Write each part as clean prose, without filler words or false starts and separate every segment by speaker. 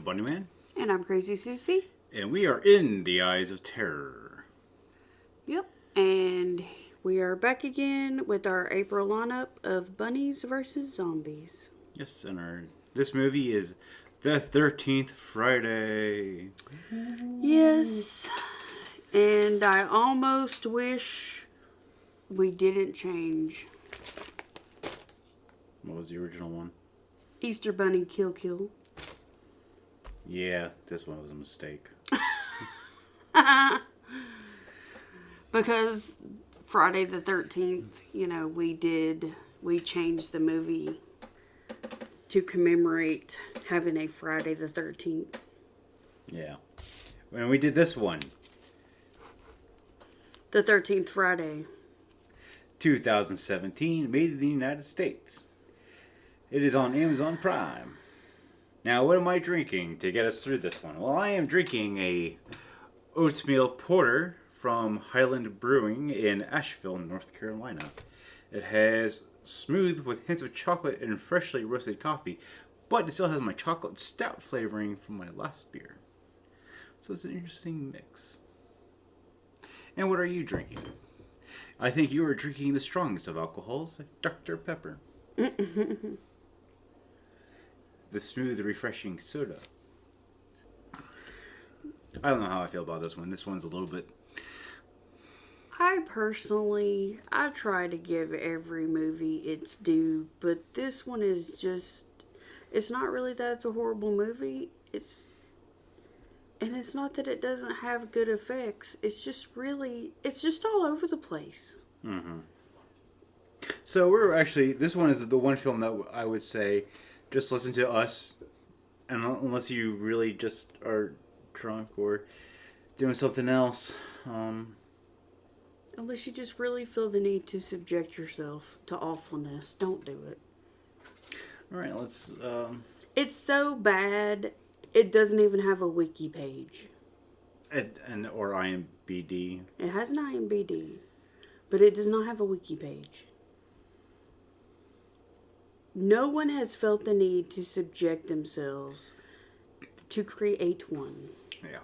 Speaker 1: Bunnyman.
Speaker 2: And I'm Crazy Susie.
Speaker 1: And we are in the Eyes of Terror.
Speaker 2: Yep. And we are back again with our April lineup of bunnies versus zombies.
Speaker 1: Yes, and this movie is The 13th Friday.
Speaker 2: Yes. And I almost wish we didn't change.
Speaker 1: What was the original one?
Speaker 2: Easter Bunny Kill Kill.
Speaker 1: Yeah, this one was a mistake.
Speaker 2: Because Friday the 13th, we changed the movie to commemorate having a Friday the 13th.
Speaker 1: Yeah. When we did this one.
Speaker 2: The 13th Friday.
Speaker 1: 2017, made in the United States. It is on Amazon Prime. Now, what am I drinking to get us through this one? Well, I am drinking a oatmeal porter from Highland Brewing in Asheville, North Carolina. It has smooth with hints of chocolate and freshly roasted coffee, but it still has my chocolate stout flavoring from my last beer. So it's an interesting mix. And what are you drinking? I think you are drinking the strongest of alcohols, Dr. Pepper. The smooth, refreshing soda. I don't know how I feel about this one. This one's a little bit...
Speaker 2: I try to give every movie its due, but this one is just... It's not really that it's a horrible movie. It's not that it doesn't have good effects. It's just all over the place.
Speaker 1: Mm-hmm. So this one is the one film that I would say, just listen to us, and unless you really just are drunk or doing something else.
Speaker 2: Unless you just really feel the need to subject yourself to awfulness, don't do it.
Speaker 1: All right, let's...
Speaker 2: It's so bad, it doesn't even have a wiki page.
Speaker 1: Or IMDb.
Speaker 2: It has an IMDb, but it does not have a wiki page. No one has felt the need to subject themselves to create one.
Speaker 1: Yeah.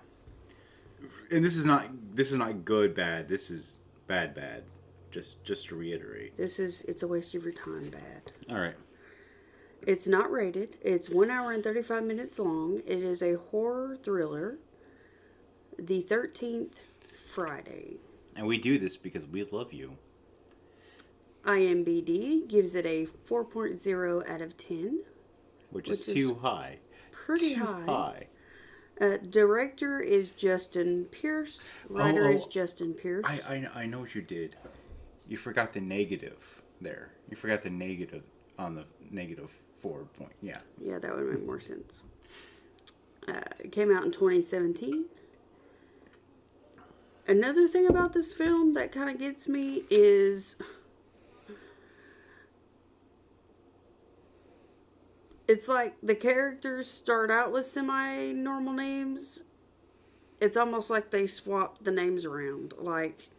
Speaker 1: And this is not good bad. This is bad. Just to reiterate.
Speaker 2: It's a waste of your time bad.
Speaker 1: All right.
Speaker 2: It's not rated. It's 1 hour and 35 minutes long. It is a horror thriller. The 13th Friday.
Speaker 1: And we do this because we love you.
Speaker 2: IMDb gives it a 4.0 out of 10.
Speaker 1: Which is too high.
Speaker 2: Pretty high. Director is Justin Pierce. Writer is Justin Pierce.
Speaker 1: I know what you did. You forgot the negative there. You forgot the negative on the negative 4 point. Yeah.
Speaker 2: Yeah, that would make more sense. It came out in 2017. Another thing about this film that kind of gets me is... It's like the characters start out with semi-normal names. It's almost like they swap the names around. Like,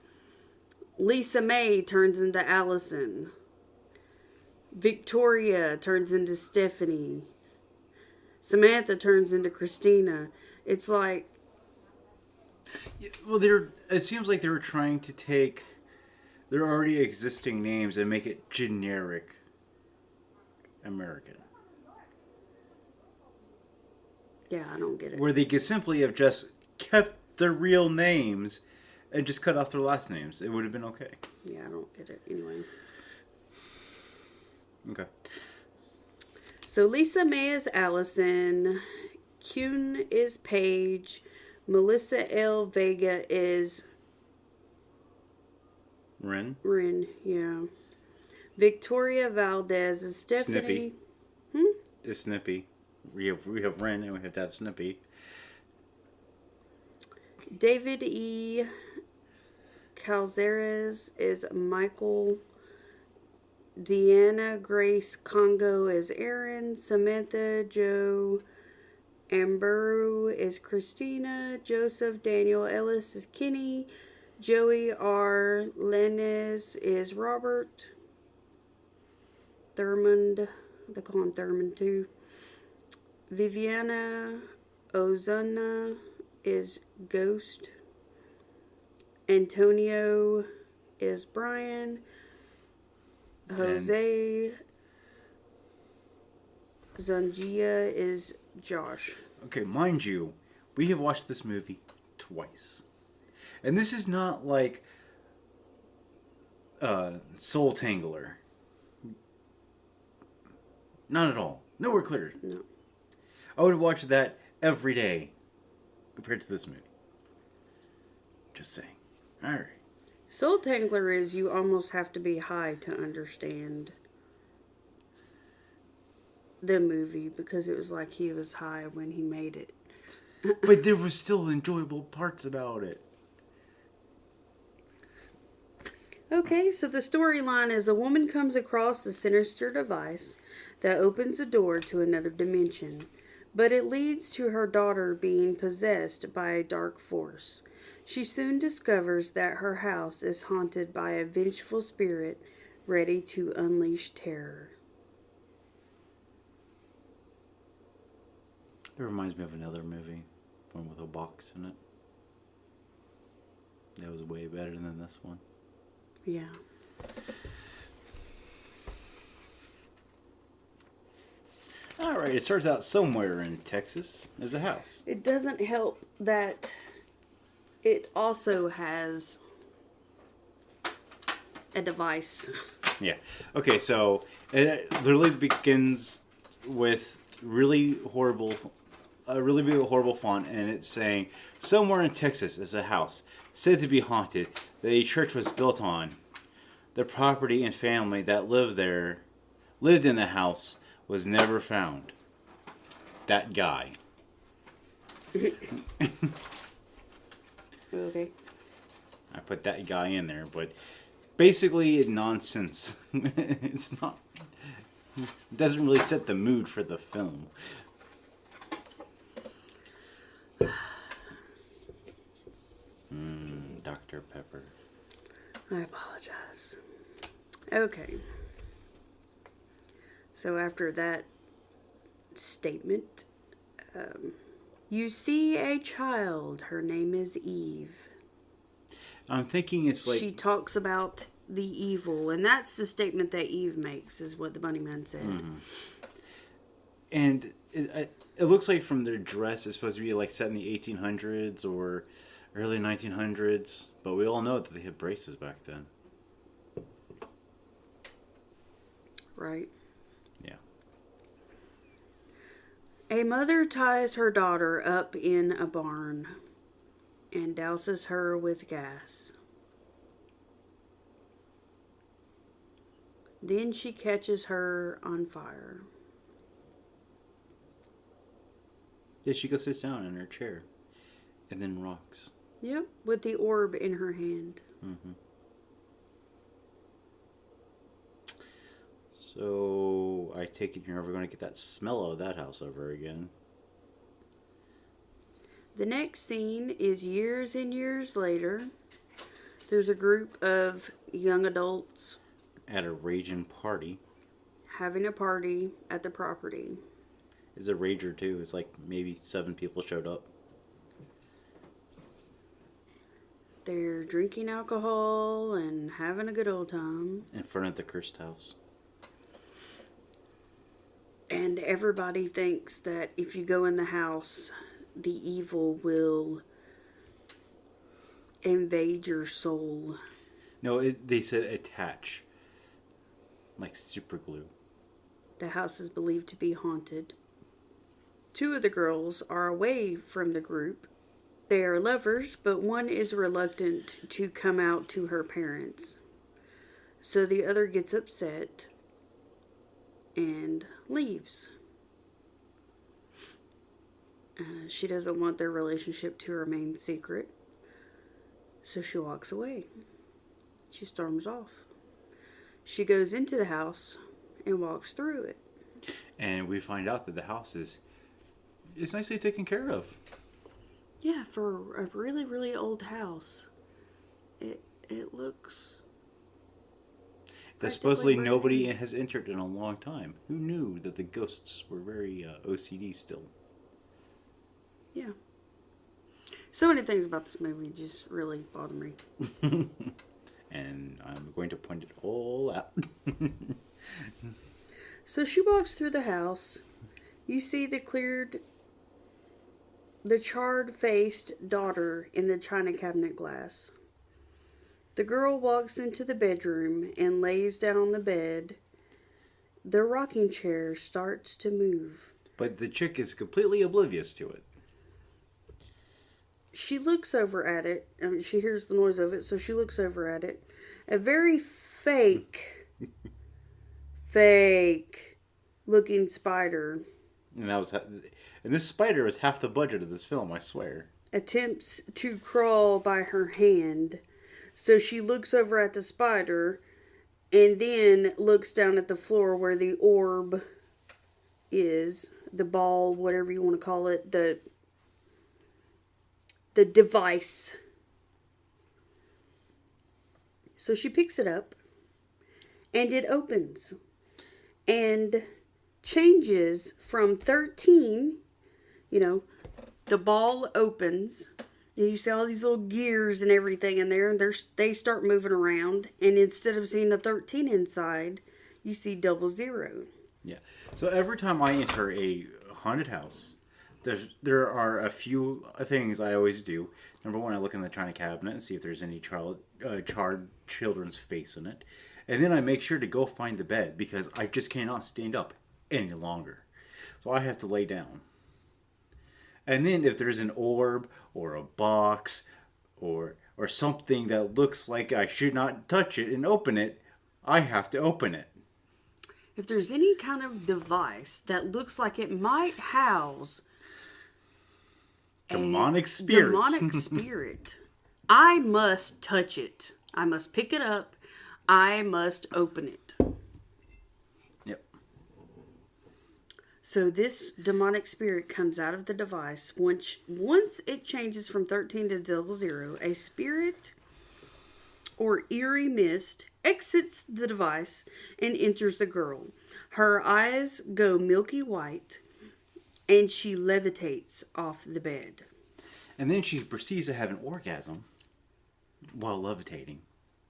Speaker 2: Lisa May turns into Allison. Victoria turns into Stephanie. Samantha turns into Christina. It's like...
Speaker 1: Well, it seems like they were trying to take their already existing names and make it generic American.
Speaker 2: Yeah, I don't get it.
Speaker 1: Where they could simply have just kept their real names and just cut off their last names. It would have been okay.
Speaker 2: Yeah, I don't get it. Anyway.
Speaker 1: Okay.
Speaker 2: So Lisa May is Allison. Kuhn is Paige. Melissa L. Vega is...
Speaker 1: Ren,
Speaker 2: yeah. Victoria Valdez is Stephanie.
Speaker 1: Snippy. It's Snippy. We have Ren and we have to have Snippy.
Speaker 2: David E. Calzares is Michael. Deanna Grace Congo is Aaron. Samantha Jo Amberu is Christina. Joseph Daniel Ellis is Kenny. Joey R. Lenez is Robert. Thurmond, they call him Thurmond too. Viviana Ozuna is Ghost. Antonio is Brian. Jose Zungia is Josh.
Speaker 1: Okay, mind you, we have watched this movie twice. And this is not like Soul Tangler. Not at all. Nowhere clear.
Speaker 2: No.
Speaker 1: I would watch that every day compared to this movie. Just saying. Alright.
Speaker 2: Soul Tangler is you almost have to be high to understand the movie because it was like he was high when he made it.
Speaker 1: But there were still enjoyable parts about it.
Speaker 2: Okay, so the storyline is a woman comes across a sinister device that opens a door to another dimension, but it leads to her daughter being possessed by a dark force. She soon discovers that her house is haunted by a vengeful spirit ready to unleash terror.
Speaker 1: It reminds me of another movie, one with a box in it. That was way better than this one.
Speaker 2: Yeah.
Speaker 1: Alright, it starts out somewhere in Texas as a house.
Speaker 2: It doesn't help that it also has a device.
Speaker 1: Yeah. Okay, so it literally begins with a really big horrible font, and it's saying, somewhere in Texas is a house said to be haunted that a church was built on. The property and family that lived in the house was never found. That guy.
Speaker 2: Okay.
Speaker 1: I put that guy in there, but basically nonsense. It's not. It doesn't really set the mood for the film. Dr. Pepper.
Speaker 2: I apologize. Okay. So after that statement, you see a child. Her name is Eve.
Speaker 1: I'm thinking it's like...
Speaker 2: She talks about the evil, and that's the statement that Eve makes, is what the Bunny Man said.
Speaker 1: Mm-hmm. And it looks like from their dress, it's supposed to be like set in the 1800s or early 1900s, but we all know that they had braces back then.
Speaker 2: Right.
Speaker 1: Yeah.
Speaker 2: A mother ties her daughter up in a barn and douses her with gas. Then she catches her on fire.
Speaker 1: Yeah, she goes sit down in her chair and then rocks.
Speaker 2: Yep, with the orb in her hand.
Speaker 1: Mm-hmm. So I take it you're never going to get that smell out of that house over again.
Speaker 2: The next scene is years and years later. There's a group of young adults
Speaker 1: At a raging party.
Speaker 2: having a party at the property.
Speaker 1: It's a rager too. It's like maybe 7 people showed up.
Speaker 2: They're drinking alcohol and having a good old time.
Speaker 1: In front of the cursed house.
Speaker 2: And everybody thinks that if you go in the house, the evil will invade your soul.
Speaker 1: No, they said attach. Like super glue.
Speaker 2: The house is believed to be haunted. 2 of the girls are away from the group. They are lovers, but one is reluctant to come out to her parents. So the other gets upset and leaves. She doesn't want their relationship to remain secret. So she walks away. She storms off. She goes into the house and walks through it.
Speaker 1: And we find out that the house is nicely taken care of.
Speaker 2: Yeah, for a really, really old house. It looks...
Speaker 1: That supposedly
Speaker 2: brand
Speaker 1: nobody
Speaker 2: new.
Speaker 1: has entered in a long time. Who knew that the ghosts were very OCD still?
Speaker 2: Yeah. So many things about this movie just really bother me.
Speaker 1: And I'm going to point it all out.
Speaker 2: So she walks through the house. You see the charred-faced daughter in the china cabinet glass. The girl walks into the bedroom and lays down on the bed. The rocking chair starts to move.
Speaker 1: But the chick is completely oblivious to it.
Speaker 2: She looks over at it. I mean, she hears the noise of it, so she looks over at it. A very fake looking spider
Speaker 1: And this spider was half the budget of this film, I swear.
Speaker 2: attempts to crawl by her hand. So she looks over at the spider and then looks down at the floor where the orb is, the ball, whatever you want to call it, the device. So she picks it up and it opens and changes from 13, the ball opens and you see all these little gears and everything in there, and they start moving around, and instead of seeing a 13 inside, you see 00.
Speaker 1: Yeah. So every time I enter a haunted house, there are a few things I always do. Number one, I look in the china cabinet and see if there's any charred children's face in it. And then I make sure to go find the bed because I just cannot stand up any longer. So I have to lay down. And then if there's an orb or a box or something that looks like I should not touch it and open it, I have to open it.
Speaker 2: If there's any kind of device that looks like it might house
Speaker 1: demonic spirits.
Speaker 2: Demonic spirit, I must touch it. I must pick it up. I must open it.
Speaker 1: Yep.
Speaker 2: So this demonic spirit comes out of the device. Once it changes from 13 to 00, a spirit or eerie mist exits the device and enters the girl. Her eyes go milky white and she levitates off the bed.
Speaker 1: And then she proceeds to have an orgasm while levitating.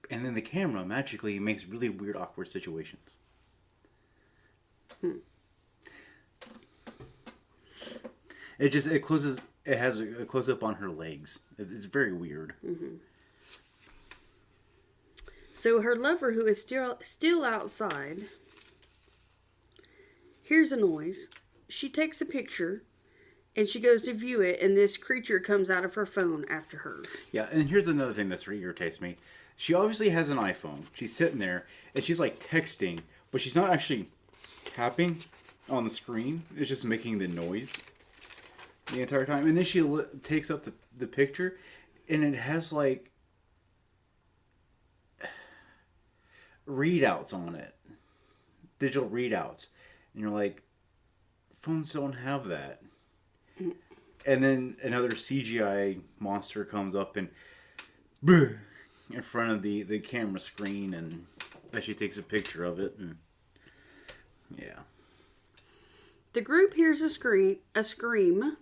Speaker 1: And then the camera magically makes really weird, awkward situations. It has a close up on her legs. It's very weird.
Speaker 2: Mm-hmm. So her lover, who is still outside, hears a noise. She takes a picture and she goes to view it, and this creature comes out of her phone after her.
Speaker 1: Yeah, and here's another thing that really irritates me. She obviously has an iPhone. She's sitting there and she's like texting, but she's not actually tapping on the screen. It's just making the noise the entire time. And then she takes up the picture, and it has like readouts on it, digital readouts, and you're like, phones don't have that. And then another CGI monster comes up and in front of the camera screen, and she takes a picture of it, and yeah.
Speaker 2: The group hears a scream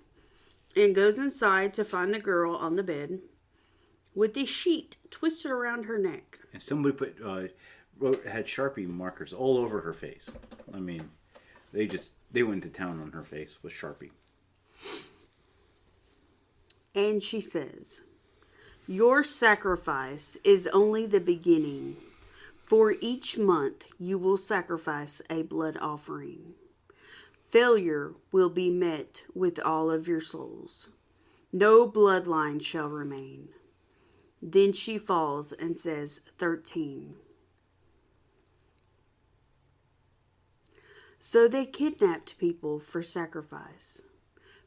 Speaker 2: and goes inside to find the girl on the bed with the sheet twisted around her neck.
Speaker 1: And somebody had Sharpie markers all over her face. I mean, they went to town on her face with Sharpie.
Speaker 2: And she says, "Your sacrifice is only the beginning. For each month you will sacrifice a blood offering. Failure will be met with all of your souls. No bloodline shall remain." Then she falls and says 13. So they kidnapped people for sacrifice.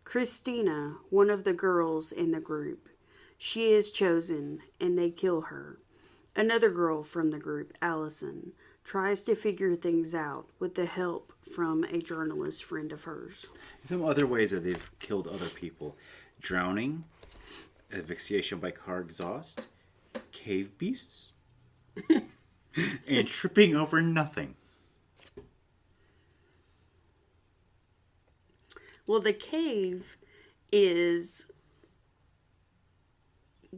Speaker 2: Christina, one of the girls in the group, she is chosen and they kill her. Another girl from the group, Allison, tries to figure things out with the help from a journalist friend of hers.
Speaker 1: Some other ways that they've killed other people: drowning, asphyxiation by car exhaust, cave beasts, and tripping over nothing.
Speaker 2: Well, the cave is,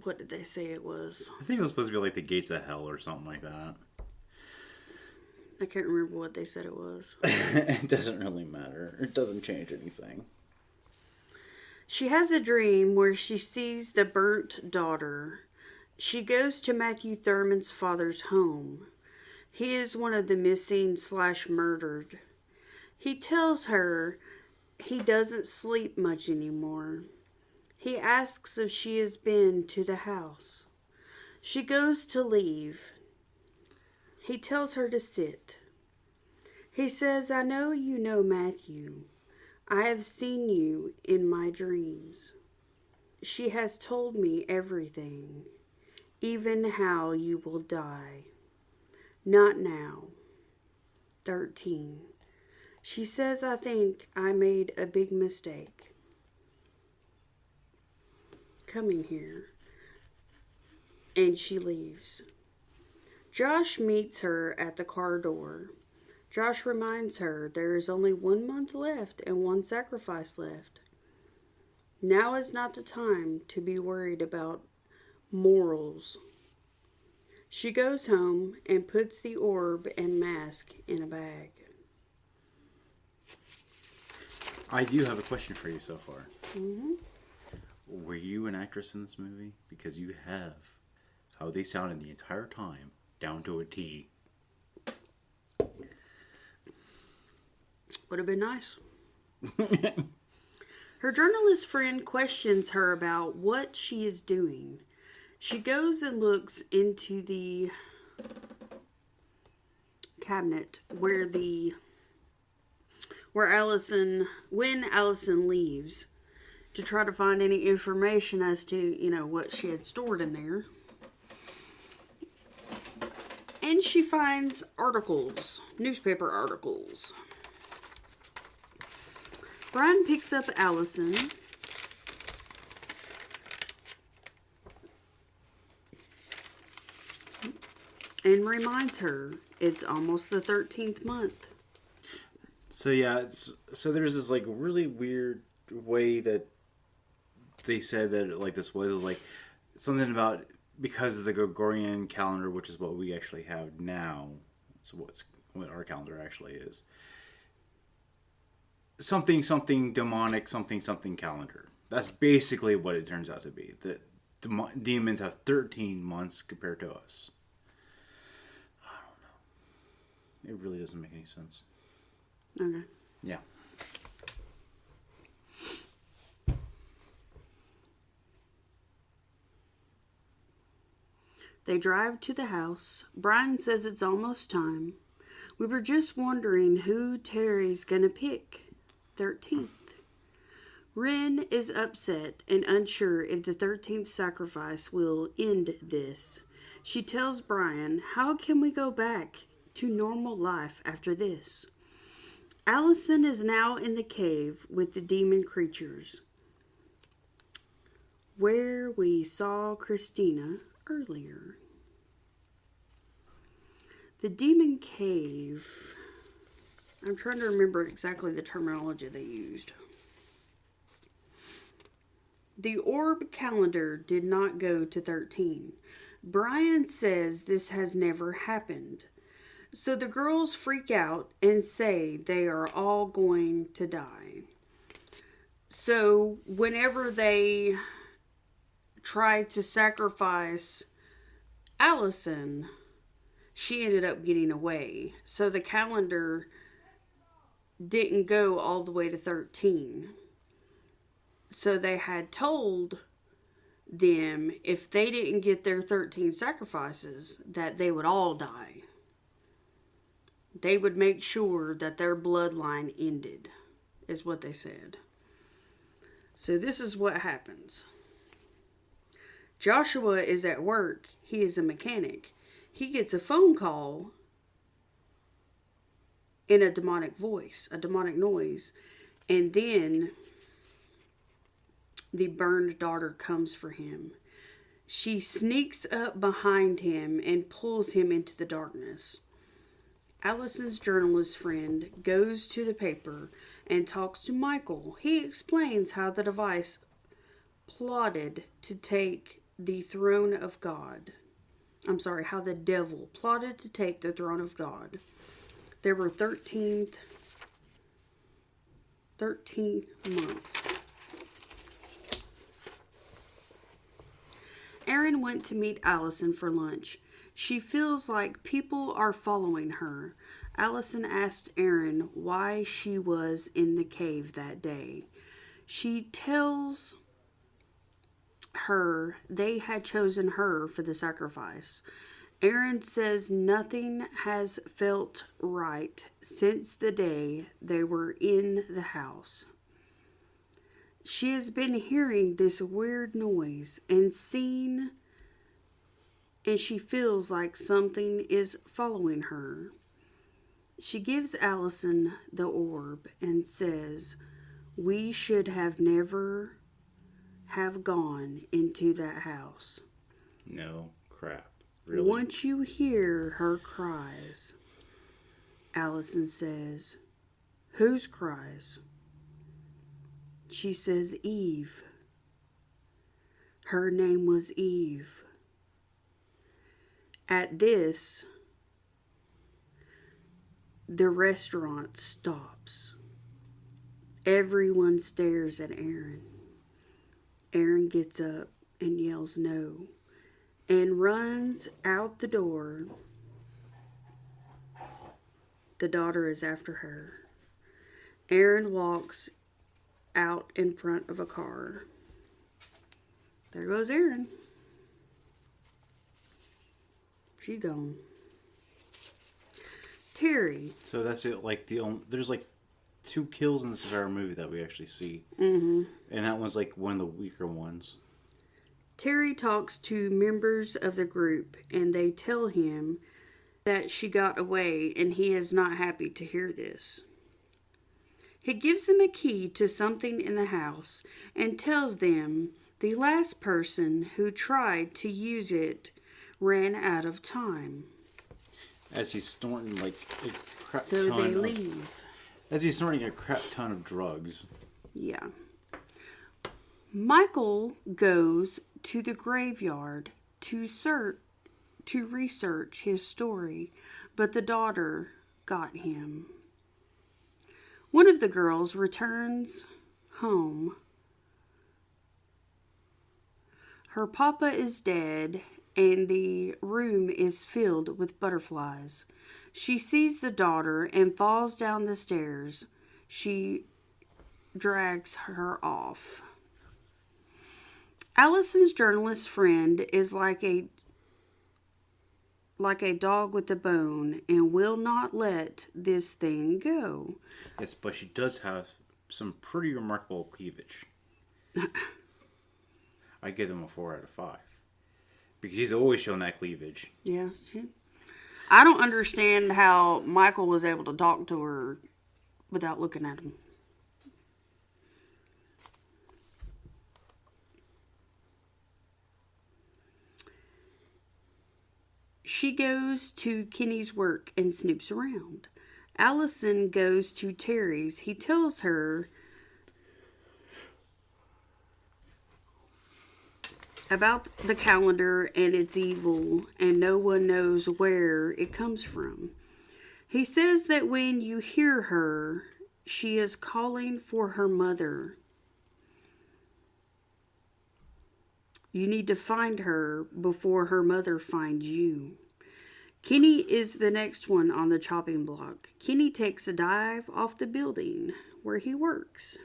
Speaker 2: what did they say it was?
Speaker 1: I think it was supposed to be like the gates of hell or something like that.
Speaker 2: I can't remember what they said it was.
Speaker 1: It doesn't really matter. It doesn't change anything.
Speaker 2: She has a dream where she sees the burnt daughter. She goes to Matthew Thurman's father's home. He is one of the missing / murdered. He tells her he doesn't sleep much anymore. He asks if she has been to the house. She goes to leave. He tells her to sit. He says, I know you know Matthew. I have seen you in my dreams. She has told me everything, even how you will die. Not now. 13. She says, I think I made a big mistake coming here. And she leaves. Josh meets her at the car door. Josh reminds her there is only 1 month left and 1 sacrifice left. Now is not the time to be worried about morals. She goes home and puts the orb and mask in a bag.
Speaker 1: I do have a question for you so far.
Speaker 2: Mm-hmm.
Speaker 1: Were you an actress in this movie? Because you have how they sounded the entire time, down to a T.
Speaker 2: Would have been nice. Her journalist friend questions her about what she is doing. She goes and looks into the cabinet when Allison leaves, to try to find any information as to, what she had stored in there. And she finds articles, newspaper articles. Brian picks up Allison and reminds her it's almost the 13th month.
Speaker 1: So yeah, so there's this like really weird way that they said that like this was like something about because of the Gregorian calendar, which is what we actually have now. So what our calendar actually is. Something demonic, something calendar. That's basically what it turns out to be. The demons have 13 months compared to us. I don't know. It really doesn't make any sense.
Speaker 2: Okay.
Speaker 1: Yeah.
Speaker 2: They drive to the house. Brian says it's almost time. We were just wondering who Terry's gonna pick. 13th. Ren is upset and unsure if the 13th sacrifice will end this. She tells Brian, how can we go back to normal life after this? Allison is now in the cave with the demon creatures, where we saw Christina earlier. The demon cave. I'm trying to remember exactly the terminology they used. The orb calendar did not go to 13. Brian says this has never happened. So the girls freak out and say they are all going to die. So whenever they tried to sacrifice Allison, she ended up getting away. So the calendar didn't go all the way to 13. So they had told them if they didn't get their 13 sacrifices, that they would all die. They would make sure that their bloodline ended, is what they said. So this is what happens. Joshua is at work. He is a mechanic. He gets a phone call in a demonic voice, a demonic noise. And then the burned daughter comes for him. She sneaks up behind him and pulls him into the darkness. Allison's journalist friend goes to the paper and talks to Michael. He explains how the device plotted to take the throne of God. I'm sorry, how the devil plotted to take the throne of God. There were 13 months. Erin went to meet Allison for lunch. She feels like people are following her. Allison asked Erin why she was in the cave that day. She tells her they had chosen her for the sacrifice. Erin says nothing has felt right since the day they were in the house. She has been hearing this weird noise and she feels like something is following her. She gives Allison the orb and says, "We should have never have gone into that house."
Speaker 1: No crap. Really?
Speaker 2: Once you hear her cries, Allison says, "Whose cries?" She says, "Eve." Her name was Eve. At this, the restaurant stops. Everyone stares at Erin. Erin gets up and yells no and runs out the door. The daughter is after her. Erin walks out in front of a car. There goes Erin. She gone. Terry.
Speaker 1: So that's it. Like there's like 2 kills in this entire movie that we actually see, and that one's like one of the weaker ones.
Speaker 2: Terry talks to members of the group, and they tell him that she got away, and he is not happy to hear this. He gives them a key to something in the house and tells them the last person who tried to use it ran out of time.
Speaker 1: As he's snorting like a crap
Speaker 2: So
Speaker 1: ton
Speaker 2: they
Speaker 1: of,
Speaker 2: leave.
Speaker 1: As he's snorting a crap ton of drugs.
Speaker 2: Yeah. Michael goes to the graveyard to research his story, but the daughter got him. One of the girls returns home. Her papa is dead, and the room is filled with butterflies. She sees the daughter and falls down the stairs. She drags her off. Allison's journalist friend is like a dog with a bone and will not let this thing go.
Speaker 1: Yes, but she does have some pretty remarkable cleavage. I give them a 4 out of 5. Because she's always shown that cleavage.
Speaker 2: Yeah. I don't understand how Michael was able to talk to her without looking at him. She goes to Kenny's work and snoops around. Allison goes to Terry's. He tells her about the calendar and it's evil and no one knows where it comes from. He says that when you hear her, she is calling for her mother. You need to find her before her mother finds you. Kenny is the next one on the chopping block. Kenny takes a dive off the building where he works.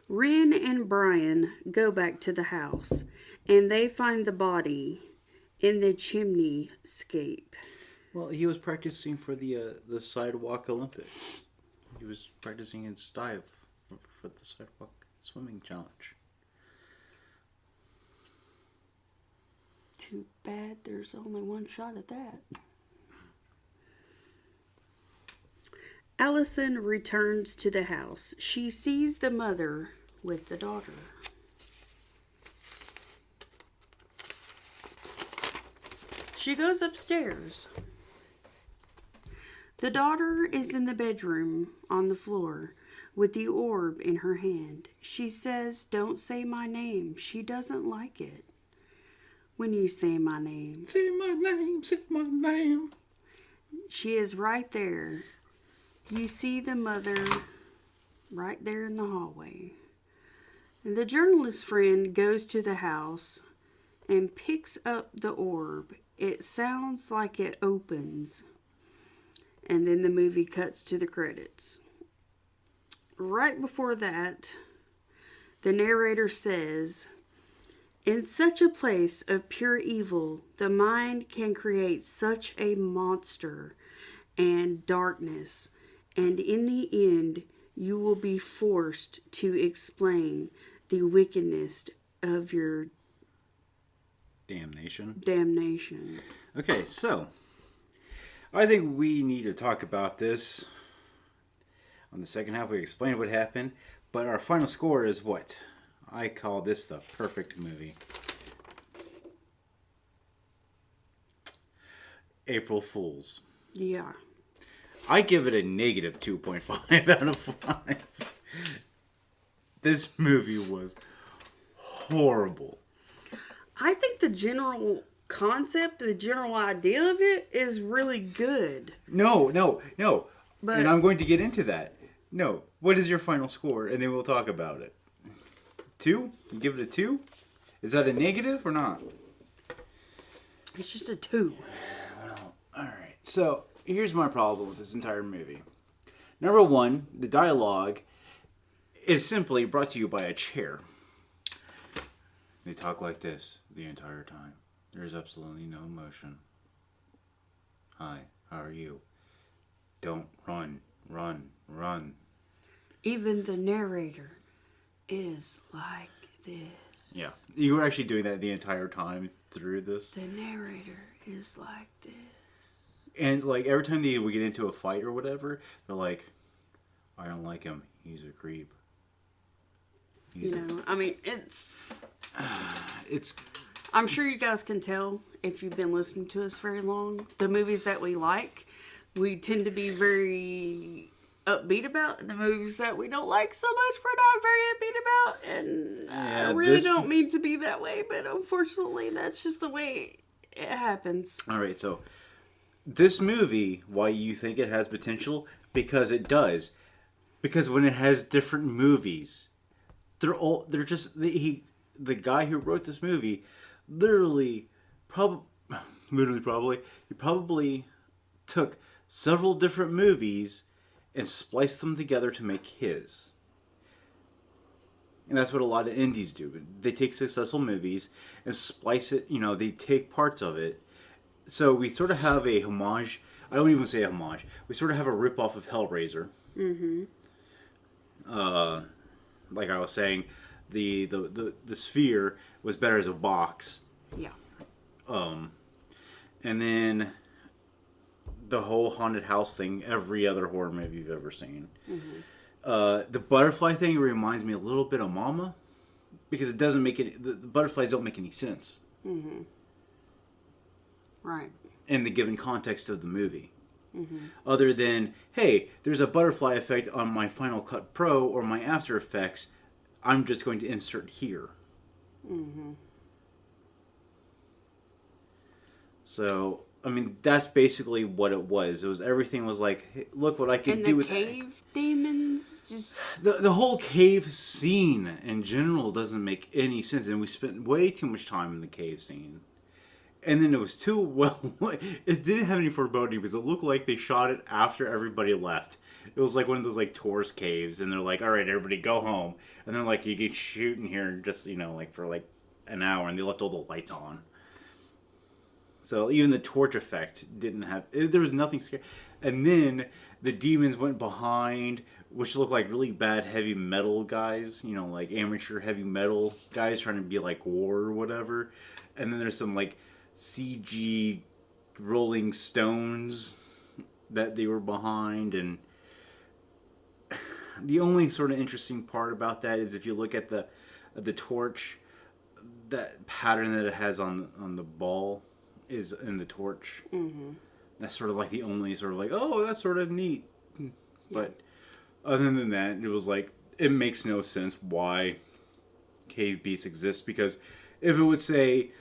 Speaker 2: Ren and Brian go back to the house, and they find the body in the chimney scape.
Speaker 1: Well, he was practicing for the Sidewalk Olympics. He was practicing his dive for the Sidewalk Swimming Challenge.
Speaker 2: Too bad there's only one shot at that. Allison returns to the house. She sees the mother with the daughter. She goes upstairs. The daughter is in the bedroom on the floor with the orb in her hand. She says, "Don't say my name." She doesn't like it when you say my name.
Speaker 1: Say my name, say my name.
Speaker 2: She is right there. You see the mother right there in the hallway. And the journalist friend goes to the house and picks up the orb. It sounds like it opens. And then the movie cuts to the credits. Right before that, the narrator says, "In such a place of pure evil, the mind can create such a monster and darkness, and in the end, you will be forced to explain the wickedness of your damnation."
Speaker 1: Okay, so I think we need to talk about this on the second half. We explained what happened, but our final score is what? I call this the perfect movie. April Fools.
Speaker 2: Yeah.
Speaker 1: I give it a negative 2.5 out of 5. This movie was horrible.
Speaker 2: I think the general concept, the general idea of it is really good.
Speaker 1: No.
Speaker 2: But,
Speaker 1: And I'm going to get into that. No. What is your final score? And then we'll talk about it. 2? You give it a 2? Is that a negative or not?
Speaker 2: it's just a 2.
Speaker 1: Well, alright. So, here's my problem with this entire movie. Number 1, the dialogue is simply brought to you by a chair. They talk like this the entire time. There's absolutely no emotion. Hi, how are you? Don't run.
Speaker 2: Even the narrator is like this.
Speaker 1: Yeah. You were actually doing that the entire time through this.
Speaker 2: The narrator is like this.
Speaker 1: And, like, every time they would get into a fight or whatever, they're like, I don't like him. He's a creep.
Speaker 2: I mean, it's...
Speaker 1: It's...
Speaker 2: I'm sure you guys can tell if you've been listening to us very long. The movies that we like, we tend to be very upbeat about. And the movies that we don't like so much, we're not very upbeat about. And I really don't mean to be that way, but unfortunately, that's just the way it happens.
Speaker 1: Alright, so this movie, why you think it has potential? Because it does. Because when it has different movies, they're just the guy who wrote this movie he probably took several different movies and spliced them together to make his. And that's what a lot of indies do. They take successful movies and splice it, they take parts of it. So we sort of have a homage. I don't even say a homage. We sort of have a ripoff of Hellraiser. Mm-hmm. Like I was saying, the sphere was better as a box.
Speaker 2: Yeah.
Speaker 1: And then the whole haunted house thing, every other horror movie you've ever seen. Mm-hmm. The butterfly thing reminds me a little bit of Mama, because it doesn't make it. The butterflies don't make any sense.
Speaker 2: Mm-hmm. Right.
Speaker 1: In the given context of the movie. Mm-hmm. Other than, hey, there's a butterfly effect on my Final Cut Pro or my After Effects, I'm just going to insert here.
Speaker 2: Mm-hmm.
Speaker 1: So, I mean, that's basically what it was. Everything was like, hey, look what I can do with
Speaker 2: the cave demons just...
Speaker 1: The whole cave scene in general doesn't make any sense. And we spent way too much time in the cave scene. And then it was too well... It didn't have any foreboding because it looked like they shot it after everybody left. It was like one of those, like, tourist caves. And they're like, all right, everybody go home. And they're like, you can shoot in here just, like, for, like, an hour. And they left all the lights on. So even the torch effect didn't have... There was nothing scary. And then the demons went behind, which looked like really bad heavy metal guys. Like amateur heavy metal guys trying to be like war or whatever. And then there's some like CG rolling stones that they were behind. And the only sort of interesting part about that is if you look at the torch, that pattern that it has on the ball is in the torch. Mm-hmm. That's sort of like the only sort of like, oh, that's sort of neat. But Other than that, it was like, it makes no sense why cave beasts exist, because if it would say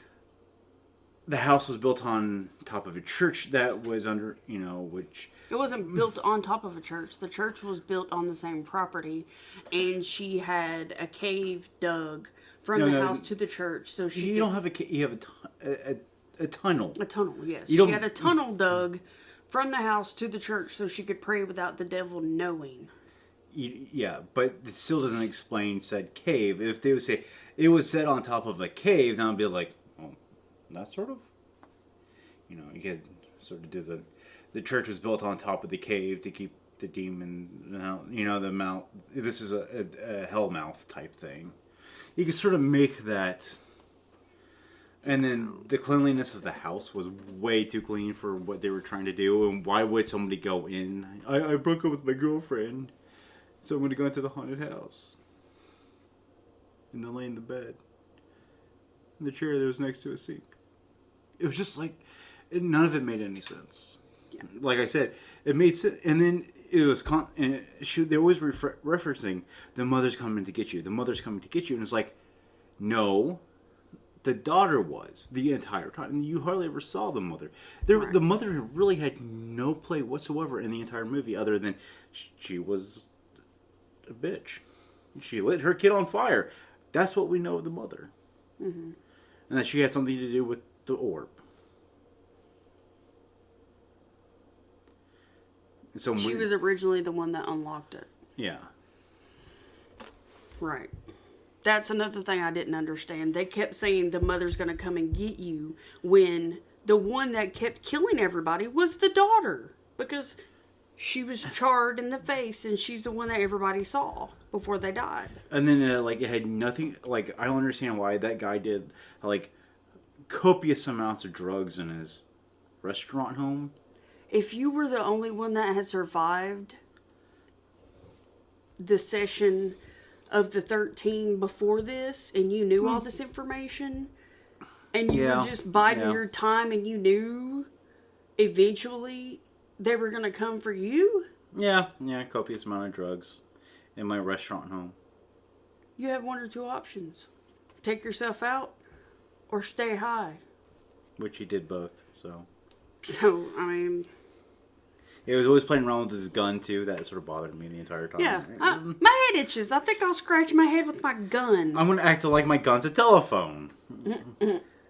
Speaker 1: the house was built on top of a church that was under, which...
Speaker 2: It wasn't built on top of a church. The church was built on the same property, and she had a cave dug from the house to the church, so she...
Speaker 1: You don't have you have a tunnel.
Speaker 2: A tunnel, yes.
Speaker 1: She
Speaker 2: had a tunnel dug from the house to the church so she could pray without the devil knowing.
Speaker 1: Yeah, but it still doesn't explain said cave. If they would say it was set on top of a cave, then I'd be like, well, that's sort of... you could sort of do the church was built on top of the cave to keep the demon out, the mouth. This is a hell mouth type thing. You could sort of make that. And then the cleanliness of the house was way too clean for what they were trying to do. And why would somebody go in? I broke up with my girlfriend, so I'm going to go into the haunted house. And then lay in the bed. In the chair that was next to a sink. It was just like, none of it made any sense.
Speaker 2: Yeah.
Speaker 1: Like I said, it made sense. And then it was, they always referencing, the mother's coming to get you. The mother's coming to get you. And it's like, no. The daughter was the entire time. And you hardly ever saw the mother.
Speaker 2: Right.
Speaker 1: The mother really had no play whatsoever in the entire movie, other than she was a bitch. She lit her kid on fire. That's what we know of the mother. Mm-hmm. And that she had something to do with the orb. And so
Speaker 2: she was originally the one that unlocked it.
Speaker 1: Yeah.
Speaker 2: Right. That's another thing I didn't understand. They kept saying the mother's going to come and get you when the one that kept killing everybody was the daughter. Because she was charred in the face and she's the one that everybody saw before they died.
Speaker 1: And then, it had nothing... I don't understand why that guy did, copious amounts of drugs in his restaurant home.
Speaker 2: If you were the only one that had survived the session of the 13 before this, and you knew all this information, and you were just biding your time, and you knew eventually they were going to come for you?
Speaker 1: Yeah, copious amount of drugs in my restaurant home.
Speaker 2: You have one or two options. Take yourself out, or stay high.
Speaker 1: Which he did both, so...
Speaker 2: So, I mean...
Speaker 1: He was always playing around with his gun, too. That sort of bothered me the entire time.
Speaker 2: Yeah. My head itches. I think I'll scratch my head with my gun.
Speaker 1: I'm going to act like my gun's a telephone.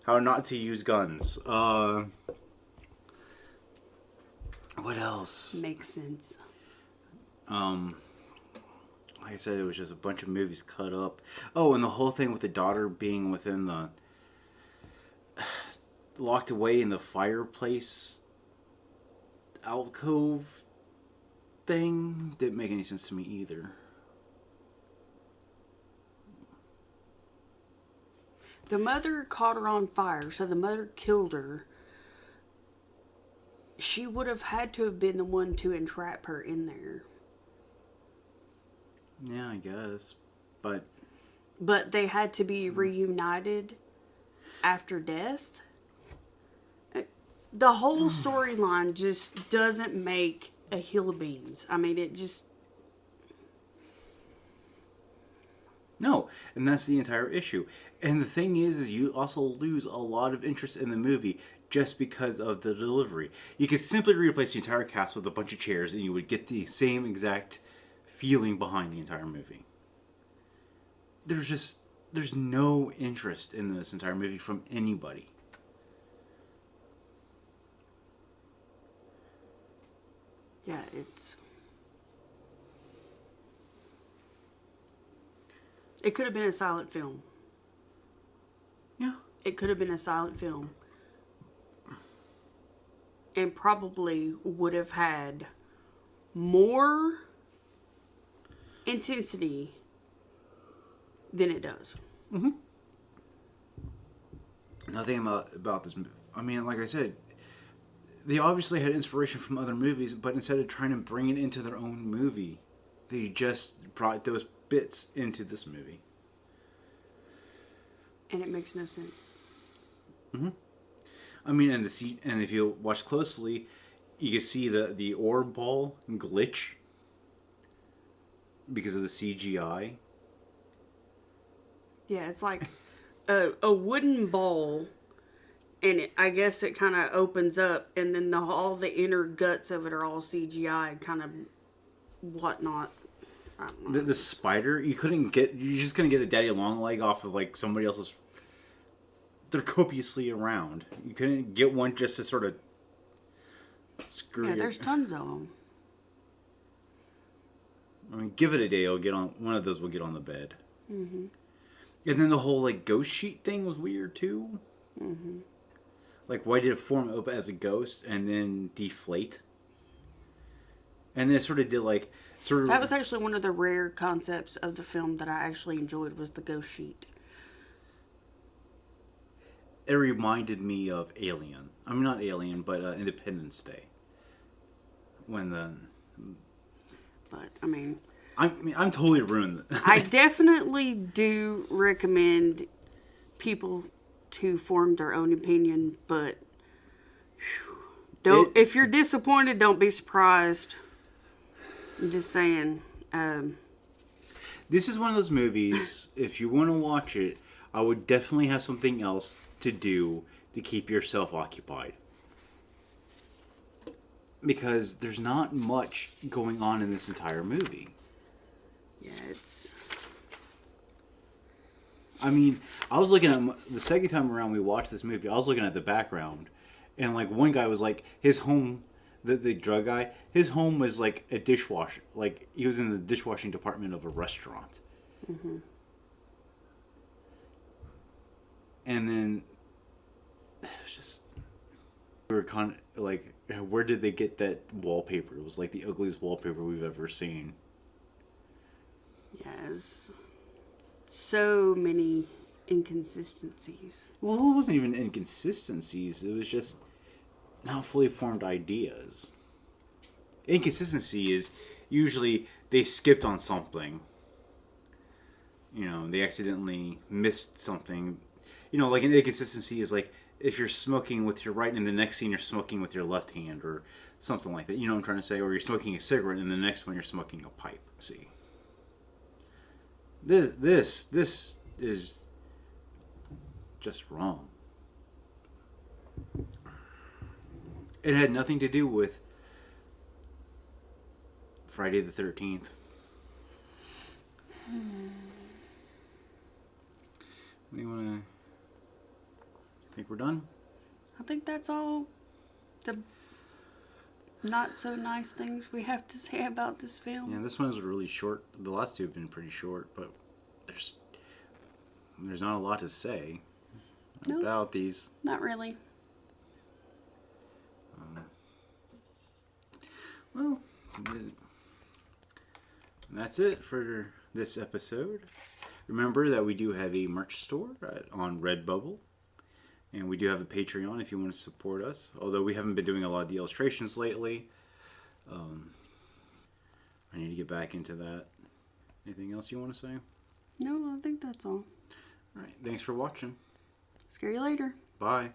Speaker 1: How not to use guns. What else?
Speaker 2: Makes sense.
Speaker 1: Like I said, it was just a bunch of movies cut up. Oh, and the whole thing with the daughter being within the... locked away in the fireplace... alcove thing didn't make any sense to me either.
Speaker 2: The mother caught her on fire, so the mother killed her. She would have had to have been the one to entrap her in there.
Speaker 1: Yeah, I guess. But
Speaker 2: they had to be reunited after death. The whole storyline just doesn't make a hill of beans. I mean, it just...
Speaker 1: No, and that's the entire issue. And the thing is you also lose a lot of interest in the movie just because of the delivery. You could simply replace the entire cast with a bunch of chairs and you would get the same exact feeling behind the entire movie. There's no interest in this entire movie from anybody.
Speaker 2: Yeah, it's... It could have been a silent film.
Speaker 1: Yeah.
Speaker 2: It could have been a silent film. And probably would have had more intensity than it does.
Speaker 1: Mm-hmm. Nothing about this movie. I mean, like I said, they obviously had inspiration from other movies, but instead of trying to bring it into their own movie, they just brought those bits into this movie.
Speaker 2: And it makes no sense.
Speaker 1: Mm-hmm. I mean, and if you watch closely, you can see the orb ball glitch. because of the CGI.
Speaker 2: Yeah, it's like a wooden bowl, and I guess it kind of opens up, and then all the inner guts of it are all CGI, kind of whatnot. I don't know.
Speaker 1: The spider, you just couldn't get a daddy long leg off of like somebody else's. They're copiously around. You couldn't get one just to sort of screw.
Speaker 2: Yeah, there's tons of them.
Speaker 1: I mean, give it a day, it'll get on. One of those will get on the bed. Mm-hmm. And then the whole like ghost sheet thing was weird too. Mm-hmm. Like, why did it form up as a ghost and then deflate? And then it sort of did like
Speaker 2: That was actually one of the rare concepts of the film that I actually enjoyed, was the ghost sheet.
Speaker 1: It reminded me of Alien. I mean, not Alien, but Independence Day. When the...
Speaker 2: But, I mean...
Speaker 1: I'm totally ruined.
Speaker 2: I definitely do recommend people to form their own opinion, but... If you're disappointed, don't be surprised. I'm just saying.
Speaker 1: This is one of those movies, if you want to watch it, I would definitely have something else to do to keep yourself occupied. Because there's not much going on in this entire movie.
Speaker 2: Yeah, it's...
Speaker 1: I mean, I was looking at... The second time around we watched this movie, I was looking at the background. And, like, one guy was like, his home... The drug guy, his home was like a dishwasher. Like, he was in the dishwashing department of a restaurant. Mm-hmm. And then... It was just... We were kind of like, where did they get that wallpaper? It was like the ugliest wallpaper we've ever seen.
Speaker 2: Yes. So many inconsistencies.
Speaker 1: Well, it wasn't even inconsistencies. It was just not fully formed ideas. Inconsistency is usually they skipped on something. You know, they accidentally missed something. You know, like an inconsistency is like if you're smoking with your right and the next scene you're smoking with your left hand or something like that. You know what I'm trying to say? Or you're smoking a cigarette and the next one you're smoking a pipe. See? This is just wrong. It had nothing to do with Friday the 13th. What do you want to... Think we're done?
Speaker 2: I think that's all the not so nice things we have to say about this film.
Speaker 1: Yeah, this one was really short. The last two have been pretty short, but there's not a lot to say about these.
Speaker 2: Not really.
Speaker 1: Well, that's it for this episode. Remember that we do have a merch store on Redbubble. And we do have a Patreon if you want to support us. Although we haven't been doing a lot of the illustrations lately. I need to get back into that. Anything else you want to say?
Speaker 2: No, I think that's all.
Speaker 1: Alright, thanks for watching.
Speaker 2: Scare you later.
Speaker 1: Bye.